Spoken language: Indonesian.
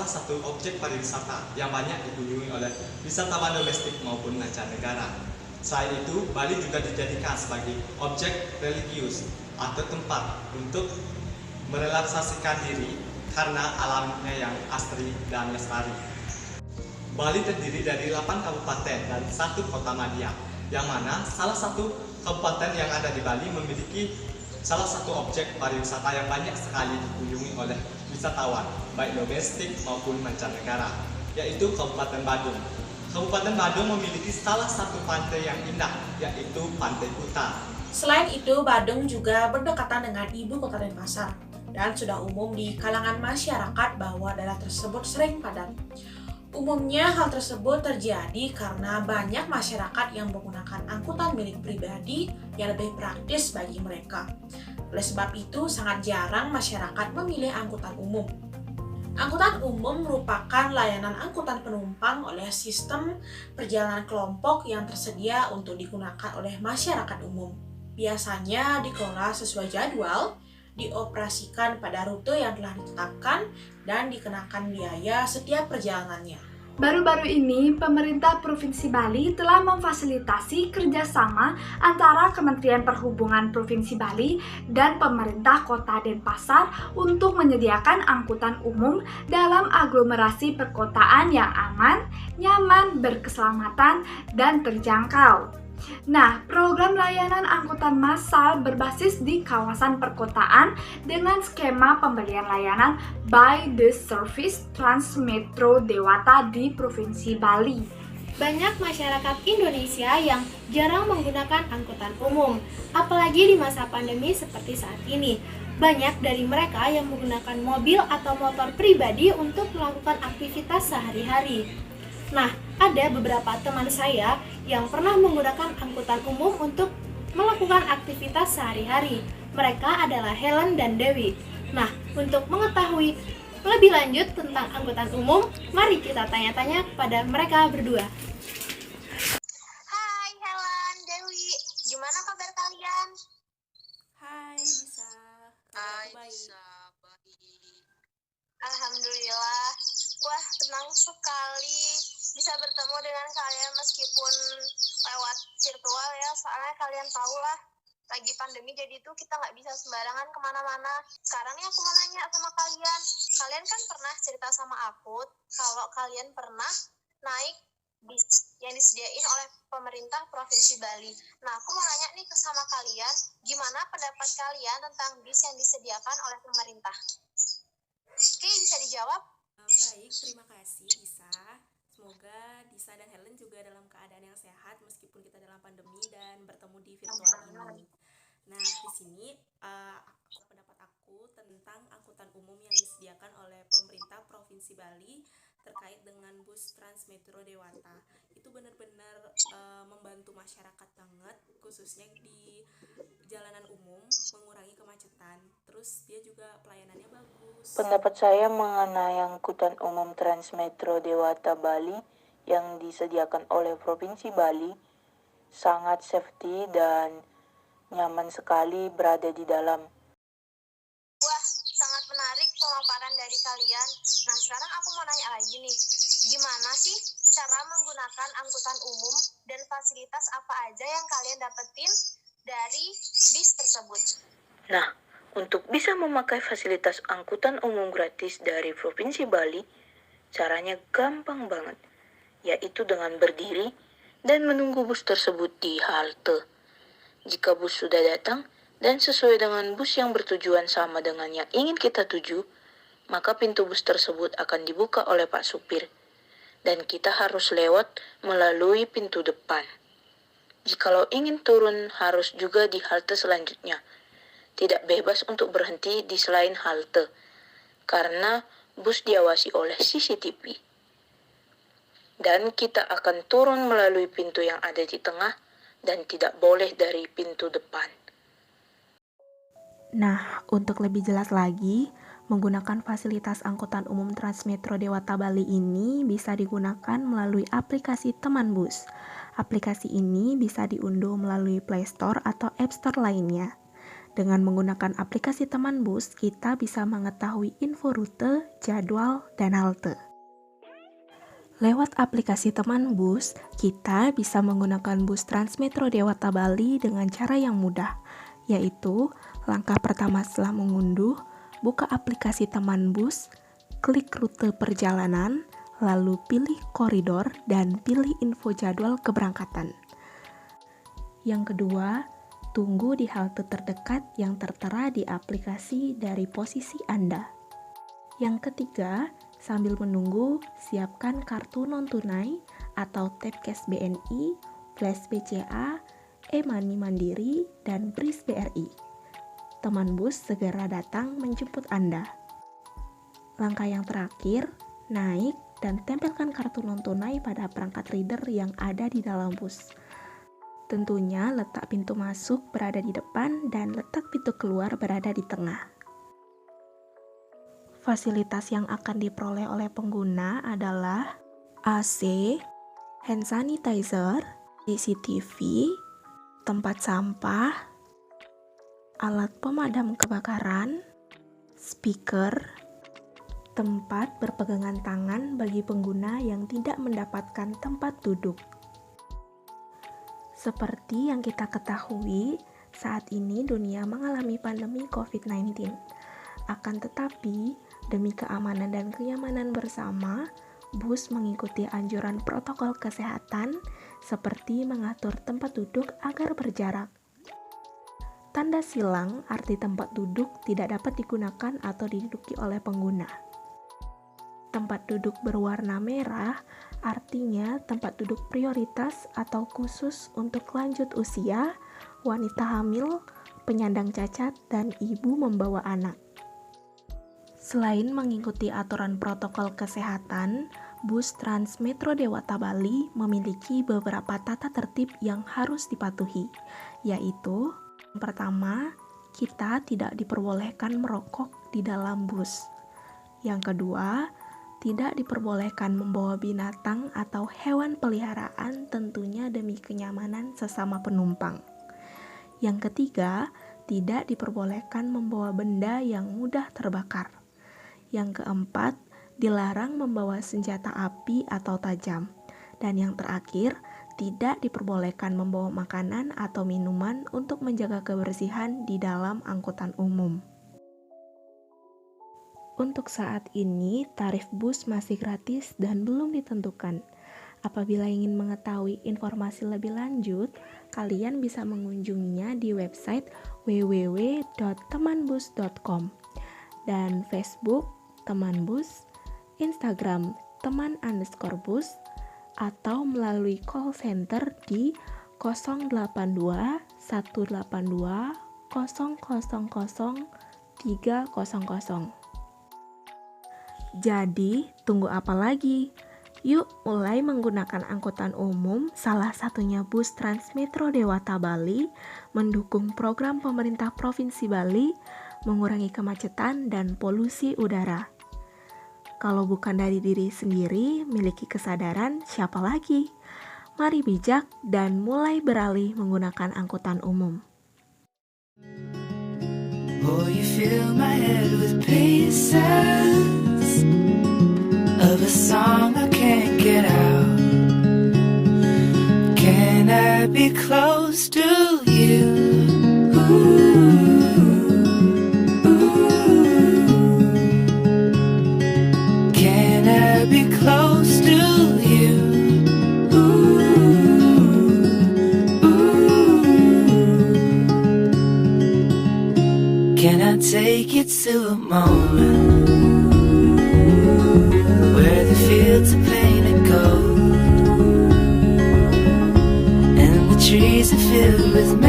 salah satu objek pariwisata yang banyak dikunjungi oleh wisatawan domestik maupun mancanegara. Selain itu, Bali juga dijadikan sebagai objek religius atau tempat untuk merelaksasikan diri karena alamnya yang asri dan lestari. Bali terdiri dari 8 kabupaten dan 1 kota madya, yang mana salah satu kabupaten yang ada di Bali memiliki salah satu objek pariwisata yang banyak sekali dikunjungi oleh wisatawan, baik domestik maupun mancanegara, yaitu Kabupaten Badung. Kabupaten Badung memiliki salah satu pantai yang indah, yaitu Pantai Kuta. Selain itu, Badung juga berdekatan dengan ibu kota Denpasar, dan sudah umum di kalangan masyarakat bahwa daerah tersebut sering padat. Umumnya hal tersebut terjadi karena banyak masyarakat yang menggunakan angkutan milik pribadi yang lebih praktis bagi mereka. Oleh sebab itu, sangat jarang masyarakat memilih angkutan umum. Angkutan umum merupakan layanan angkutan penumpang oleh sistem perjalanan kelompok yang tersedia untuk digunakan oleh masyarakat umum. Biasanya dikelola sesuai jadwal, dioperasikan pada rute yang telah ditetapkan, dan dikenakan biaya setiap perjalanannya. Baru-baru ini, pemerintah Provinsi Bali telah memfasilitasi kerjasama antara Kementerian Perhubungan Provinsi Bali dan pemerintah Kota Denpasar untuk menyediakan angkutan umum dalam aglomerasi perkotaan yang aman, nyaman, berkeselamatan, dan terjangkau. Nah, program layanan angkutan massal berbasis di kawasan perkotaan dengan skema pembelian layanan by the service Transmetro Dewata di Provinsi Bali. Banyak masyarakat Indonesia yang jarang menggunakan angkutan umum, apalagi di masa pandemi seperti saat ini. Banyak dari mereka yang menggunakan mobil atau motor pribadi untuk melakukan aktivitas sehari-hari. Nah, ada beberapa teman saya yang pernah menggunakan angkutan umum untuk melakukan aktivitas sehari-hari. Mereka adalah Helen dan Dewi. Nah, untuk mengetahui lebih lanjut tentang angkutan umum, mari kita tanya-tanya kepada mereka berdua. Hai Helen, Dewi, gimana kabar kalian? Hai, bisa. Kabar baik. Alhamdulillah. Wah, senang sekali bisa bertemu dengan kalian meskipun lewat virtual ya. Soalnya kalian tahu lah, lagi pandemi jadi itu kita nggak bisa sembarangan kemana-mana. Sekarang nih aku mau nanya sama kalian. Kalian kan pernah cerita sama aku kalau kalian pernah naik bis yang disediain oleh pemerintah Provinsi Bali. Nah, aku mau nanya nih sama kalian, gimana pendapat kalian tentang bis yang disediakan oleh pemerintah? Oke, bisa dijawab? Baik, terima kasih Isa. Semoga Disa dan Helen juga dalam keadaan yang sehat meskipun kita dalam pandemi dan bertemu di virtual ini. Nah, di sini pendapat aku tentang angkutan umum yang disediakan oleh pemerintah Provinsi Bali terkait dengan bus Transmetro Dewata. Itu benar-benar membantu masyarakat banget, khususnya di jalanan umum, mengurangi kemacetan. Terus dia juga pelayanannya bagus. Pendapat saya mengenai angkutan umum Transmetro Dewata Bali yang disediakan oleh Provinsi Bali sangat safety dan nyaman sekali berada di dalam. Wah, sangat menarik pemaparan dari kalian. Nah, sekarang aku mau nanya lagi nih. Gimana sih cara menggunakan angkutan umum dan fasilitas apa aja yang kalian dapetin dari bis tersebut? Nah, untuk bisa memakai fasilitas angkutan umum gratis dari Provinsi Bali, caranya gampang banget, yaitu dengan berdiri dan menunggu bus tersebut di halte. Jika bus sudah datang dan sesuai dengan bus yang bertujuan sama dengan yang ingin kita tuju, maka pintu bus tersebut akan dibuka oleh Pak Supir, dan kita harus lewat melalui pintu depan. Jikalau ingin turun harus juga di halte selanjutnya. Tidak bebas untuk berhenti di selain halte, karena bus diawasi oleh CCTV. Dan kita akan turun melalui pintu yang ada di tengah dan tidak boleh dari pintu depan. Nah, untuk lebih jelas lagi, menggunakan fasilitas angkutan umum Transmetro Dewata Bali ini bisa digunakan melalui aplikasi Teman Bus. Aplikasi ini bisa diunduh melalui Play Store atau App Store lainnya. Dengan menggunakan aplikasi teman bus, kita bisa mengetahui info rute, jadwal, dan halte. Lewat aplikasi teman bus, kita bisa menggunakan bus Transmetro Dewata Bali dengan cara yang mudah, yaitu langkah pertama setelah mengunduh, buka aplikasi teman bus, klik rute perjalanan, lalu pilih koridor dan pilih info jadwal keberangkatan. Yang kedua, tunggu di halte terdekat yang tertera di aplikasi dari posisi Anda. Yang ketiga, sambil menunggu, siapkan kartu non-tunai atau tap cash BNI, flash BCA, e-money Mandiri, dan BRIS BRI. Teman bus segera datang menjemput Anda. Langkah yang terakhir, naik dan tempelkan kartu non-tunai pada perangkat reader yang ada di dalam bus. Tentunya letak pintu masuk berada di depan dan letak pintu keluar berada di tengah. Fasilitas yang akan diperoleh oleh pengguna adalah AC, hand sanitizer, CCTV, tempat sampah, alat pemadam kebakaran, speaker, tempat berpegangan tangan bagi pengguna yang tidak mendapatkan tempat duduk. Seperti yang kita ketahui, saat ini dunia mengalami pandemi COVID-19. Akan tetapi, demi keamanan dan kenyamanan bersama, bus mengikuti anjuran protokol kesehatan seperti mengatur tempat duduk agar berjarak. Tanda silang arti tempat duduk tidak dapat digunakan atau diduduki oleh pengguna. Tempat duduk berwarna merah artinya tempat duduk prioritas atau khusus untuk lanjut usia, wanita hamil, penyandang cacat, dan ibu membawa anak. Selain mengikuti aturan protokol kesehatan, bus Transmetro Dewata Bali memiliki beberapa tata tertib yang harus dipatuhi, yaitu yang pertama, kita tidak diperbolehkan merokok di dalam bus. Yang kedua, tidak diperbolehkan membawa binatang atau hewan peliharaan tentunya demi kenyamanan sesama penumpang. Yang ketiga, tidak diperbolehkan membawa benda yang mudah terbakar. Yang keempat, dilarang membawa senjata api atau tajam. Dan yang terakhir, tidak diperbolehkan membawa makanan atau minuman untuk menjaga kebersihan di dalam angkutan umum. Untuk saat ini, tarif bus masih gratis dan belum ditentukan. Apabila ingin mengetahui informasi lebih lanjut, kalian bisa mengunjunginya di website www.temanbus.com dan Facebook Teman Bus, Instagram teman_bus, atau melalui call center di 082 182 000 300. Jadi, tunggu apa lagi? Yuk mulai menggunakan angkutan umum, salah satunya bus Transmetro Dewata Bali, mendukung program pemerintah Provinsi Bali, mengurangi kemacetan dan polusi udara. Kalau bukan dari diri sendiri, miliki kesadaran, siapa lagi? Mari bijak dan mulai beralih menggunakan angkutan umum. Oh, you fill my head with pieces of a song I can't get out. Can I be close to you? Ooh. Close to you. Ooh, ooh. Can I take you to a moment where the fields are painted gold and the trees are filled with